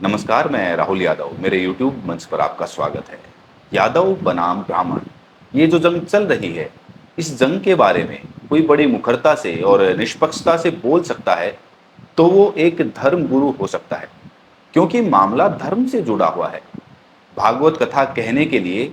नमस्कार, मैं राहुल यादव। मेरे YouTube मंच पर आपका स्वागत है। यादव बनाम ब्राह्मण, ये जो जंग चल रही है, इस जंग के बारे में कोई बड़ी मुखरता से और निष्पक्षता से बोल सकता है, तो वो एक धर्म गुरु हो सकता है, क्योंकि मामला धर्म से जुड़ा हुआ है। भागवत कथा कहने के लिए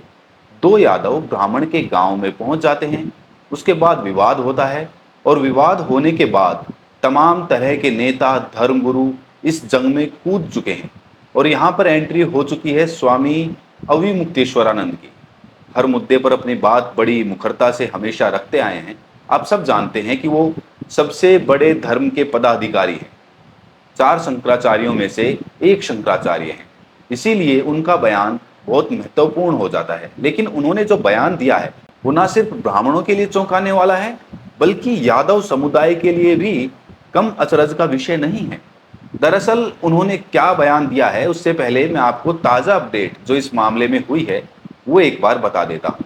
दो यादव ब्राह्मण के गांव में पहुंच जाते हैं। उसके बाद विवाद होता है और विवाद होने के बाद तमाम तरह के नेता धर्मगुरु इस जंग में कूद चुके हैं और यहाँ पर एंट्री हो चुकी है स्वामी अविमुक्तेश्वरानंद की। हर मुद्दे पर अपनी बात बड़ी मुखरता से हमेशा रखते आए हैं। आप सब जानते हैं कि वो सबसे बड़े धर्म के पदाधिकारी हैं। चार शंकराचार्यों में से एक शंकराचार्य हैं, इसीलिए उनका बयान बहुत महत्वपूर्ण हो जाता है। लेकिन उन्होंने जो बयान दिया है वो ना सिर्फ ब्राह्मणों के लिए चौंकाने वाला है, बल्कि यादव समुदाय के लिए भी कम अचरज का विषय नहीं है। दरअसल उन्होंने क्या बयान दिया है, उससे पहले मैं आपको ताज़ा अपडेट जो इस मामले में हुई है वो एक बार बता देता हूँ।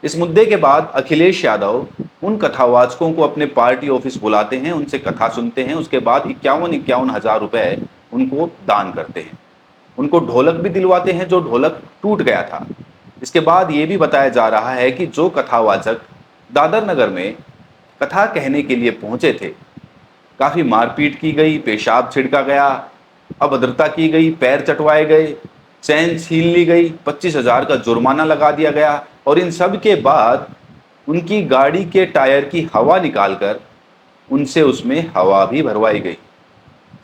इस मुद्दे के बाद अखिलेश यादव उन कथावाचकों को अपने पार्टी ऑफिस बुलाते हैं, उनसे कथा सुनते हैं। उसके बाद 51,000 रुपए उनको दान करते हैं। उनको ढोलक भी दिलवाते हैं, जो ढोलक टूट गया था। इसके बाद ये भी बताया जा रहा है कि जो कथावाचक दादर नगर में कथा कहने के लिए पहुंचे थे, काफ़ी मारपीट की गई, पेशाब छिड़का गया, अभद्रता की गई, पैर चटवाए गए, चैन छीन ली गई, 25,000 का जुर्माना लगा दिया गया और इन सब के बाद उनकी गाड़ी के टायर की हवा निकालकर उनसे उसमें हवा भी भरवाई गई।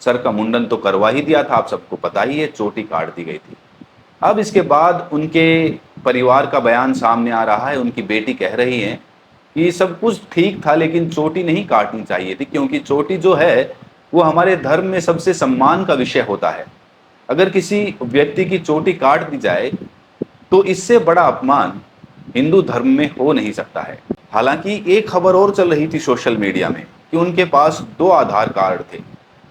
सर का मुंडन तो करवा ही दिया था, आप सबको पता ही है, चोटी काट दी गई थी। अब इसके बाद उनके परिवार का बयान सामने आ रहा है। उनकी बेटी कह रही है कि सब कुछ ठीक था, लेकिन चोटी नहीं काटनी चाहिए थी, क्योंकि चोटी जो है वो हमारे धर्म में सबसे सम्मान का विषय होता है। अगर किसी व्यक्ति की चोटी काट दी जाए तो इससे बड़ा अपमान हिंदू धर्म में हो नहीं सकता है। हालांकि एक खबर और चल रही थी सोशल मीडिया में कि उनके पास दो आधार कार्ड थे।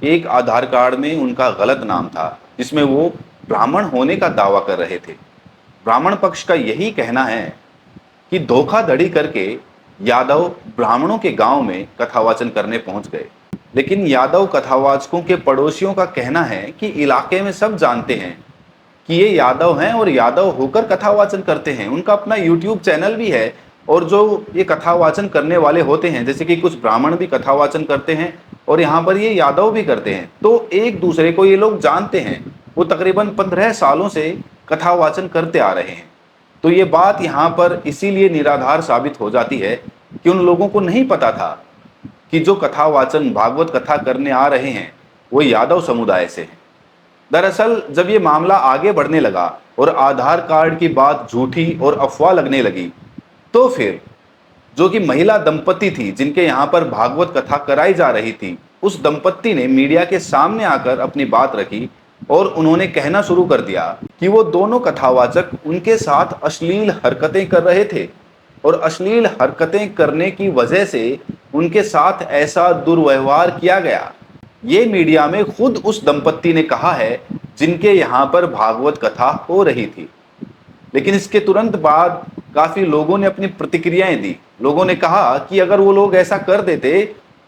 एक आधार कार्ड में उनका गलत नाम था, जिसमें वो ब्राह्मण होने का दावा कर रहे थे। ब्राह्मण पक्ष का यही कहना है कि धोखाधड़ी करके यादव ब्राह्मणों के गांव में कथावाचन करने पहुंच गए। लेकिन यादव कथावाचकों के पड़ोसियों का कहना है कि इलाके में सब जानते हैं कि ये यादव हैं और यादव होकर कथावाचन करते हैं। उनका अपना YouTube चैनल भी है और जो ये कथावाचन करने वाले होते हैं, जैसे कि कुछ ब्राह्मण भी कथावाचन करते हैं और यहाँ पर ये यादव भी करते हैं, तो एक दूसरे को ये लोग जानते हैं। वो तकरीबन 15 सालों से कथावाचन करते आ रहे हैं। तो ये बात यहाँ पर इसीलिए निराधार साबित हो जाती है कि उन लोगों को नहीं पता था कि जो कथावाचन भागवत कथा करने आ रहे हैं वो यादव समुदाय से हैं। दरअसल जब ये मामला आगे बढ़ने लगा और आधार कार्ड की बात झूठी और अफवाह लगने लगी, तो फिर जो कि महिला दंपति थी जिनके यहाँ पर भागवत कथा कराई जा रही थी, उस दंपति ने मीडिया के सामने आकर अपनी बात रखी और उन्होंने कहना शुरू कर दिया कि वो दोनों कथावाचक उनके साथ अश्लील हरकतें कर रहे थे और अश्लील हरकतें करने की वजह से उनके साथ ऐसा दुर्व्यवहार किया गया। ये मीडिया में खुद उस दंपत्ति ने कहा है जिनके यहाँ पर भागवत कथा हो रही थी। लेकिन इसके तुरंत बाद काफी लोगों ने अपनी प्रतिक्रियाएं दी। लोगों ने कहा कि अगर वो लोग ऐसा कर देते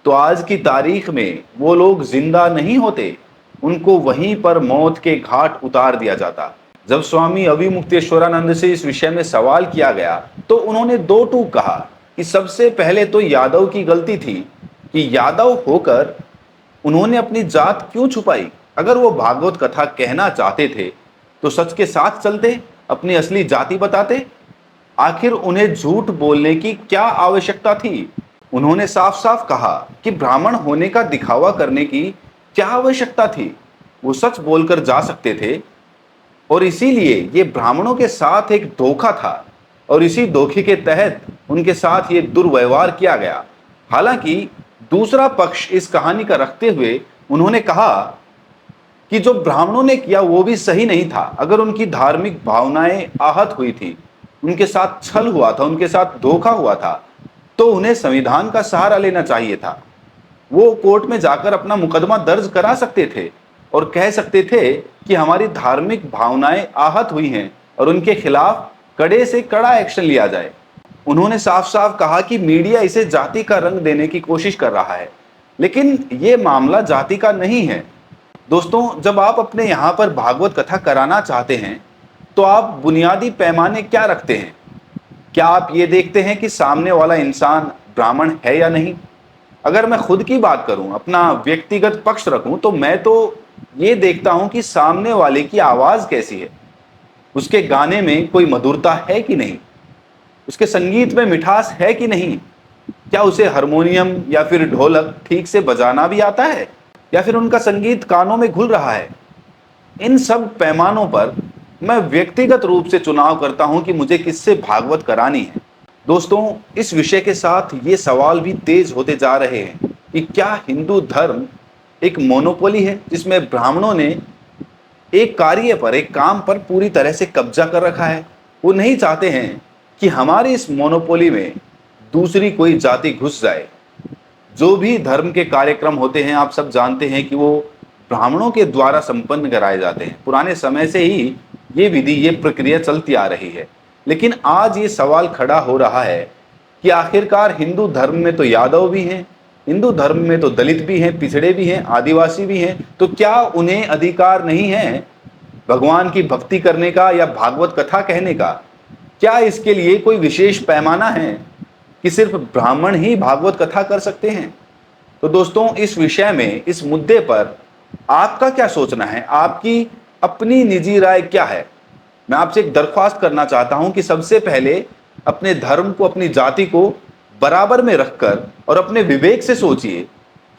तो आज की तारीख में वो लोग जिंदा नहीं होते, उनको वहीं पर मौत के घाट उतार दिया जाता। जब स्वामी अविमुक्तेश्वरानंद से इस विषय में सवाल किया गया तो उन्होंने दो टूक कहा कि सबसे पहले तो यादव की गलती थी कि यादव होकर उन्होंने अपनी जात क्यों छुपाई। अगर वो भागवत कथा कहना चाहते थे तो सच के साथ चलते, अपनी असली जाति बताते। आखिर उन्हें झूठ बोलने की क्या आवश्यकता थी। उन्होंने साफ साफ कहा कि ब्राह्मण होने का दिखावा करने की क्या आवश्यकता थी। वो सच बोलकर जा सकते थे और इसीलिए ये ब्राह्मणों के साथ एक धोखा था और इसी धोखे के तहत उनके साथ ये दुर्व्यवहार किया गया। हालांकि दूसरा पक्ष इस कहानी का रखते हुए उन्होंने कहा कि जो ब्राह्मणों ने किया वो भी सही नहीं था। अगर उनकी धार्मिक भावनाएं आहत हुई थी, उनके साथ छल हुआ था, उनके साथ धोखा हुआ था, तो उन्हें संविधान का सहारा लेना चाहिए था। वो कोर्ट में जाकर अपना मुकदमा दर्ज करा सकते थे और कह सकते थे कि हमारी धार्मिक भावनाएं आहत हुई हैं और उनके खिलाफ कड़े से कड़ा एक्शन लिया जाए। उन्होंने साफ साफ कहा कि मीडिया इसे जाति का रंग देने की कोशिश कर रहा है, लेकिन ये मामला जाति का नहीं है। दोस्तों, जब आप अपने यहाँ पर भागवत कथा कराना चाहते हैं तो आप बुनियादी पैमाने क्या रखते हैं? क्या आप ये देखते हैं कि सामने वाला इंसान ब्राह्मण है या नहीं? अगर मैं खुद की बात करूं, अपना व्यक्तिगत पक्ष रखूं, तो मैं तो ये देखता हूं कि सामने वाले की आवाज कैसी है, उसके गाने में कोई मधुरता है कि नहीं, उसके संगीत में मिठास है कि नहीं, क्या उसे हारमोनियम या फिर ढोलक ठीक से बजाना भी आता है, या फिर उनका संगीत कानों में घुल रहा है। इन सब पैमानों पर मैं व्यक्तिगत रूप से चुनाव करता हूं कि मुझे किससे भागवत करानी है। दोस्तों, इस विषय के साथ ये सवाल भी तेज होते जा रहे हैं कि क्या हिंदू धर्म एक मोनोपोली है जिसमें ब्राह्मणों ने एक कार्य पर, एक काम पर पूरी तरह से कब्जा कर रखा है। वो नहीं चाहते हैं कि हमारी इस मोनोपोली में दूसरी कोई जाति घुस जाए। जो भी धर्म के कार्यक्रम होते हैं, आप सब जानते हैं कि वो ब्राह्मणों के द्वारा संपन्न कराए जाते हैं। पुराने समय से ही ये विधि, ये प्रक्रिया चलती आ रही है। लेकिन आज ये सवाल खड़ा हो रहा है कि आखिरकार हिंदू धर्म में तो यादव भी हैं, हिंदू धर्म में तो दलित भी हैं, पिछड़े भी हैं, आदिवासी भी हैं, तो क्या उन्हें अधिकार नहीं है भगवान की भक्ति करने का या भागवत कथा कहने का? क्या इसके लिए कोई विशेष पैमाना है कि सिर्फ ब्राह्मण ही भागवत कथा कर सकते हैं? तो दोस्तों, इस विषय में, इस मुद्दे पर आपका क्या सोचना है? आपकी अपनी निजी राय क्या है? मैं आपसे एक दरख्वास्त करना चाहता हूं कि सबसे पहले अपने धर्म को, अपनी जाति को बराबर में रखकर और अपने विवेक से सोचिए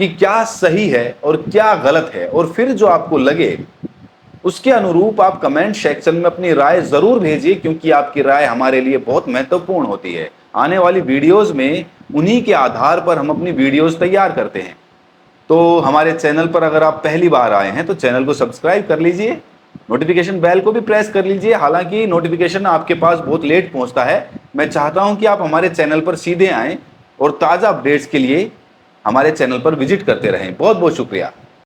कि क्या सही है और क्या गलत है, और फिर जो आपको लगे उसके अनुरूप आप कमेंट सेक्शन में अपनी राय जरूर भेजिए, क्योंकि आपकी राय हमारे लिए बहुत महत्वपूर्ण होती है। आने वाली वीडियोस में उन्हीं के आधार पर हम अपनी वीडियोस तैयार करते हैं। तो हमारे चैनल पर अगर आप पहली बार आए हैं तो चैनल को सब्सक्राइब कर लीजिए, नोटिफिकेशन बेल को भी प्रेस कर लीजिए। हालांकि नोटिफिकेशन आपके पास बहुत लेट पहुंचता है। मैं चाहता हूं कि आप हमारे चैनल पर सीधे आएं और ताज़ा अपडेट्स के लिए हमारे चैनल पर विजिट करते रहें। बहुत बहुत शुक्रिया।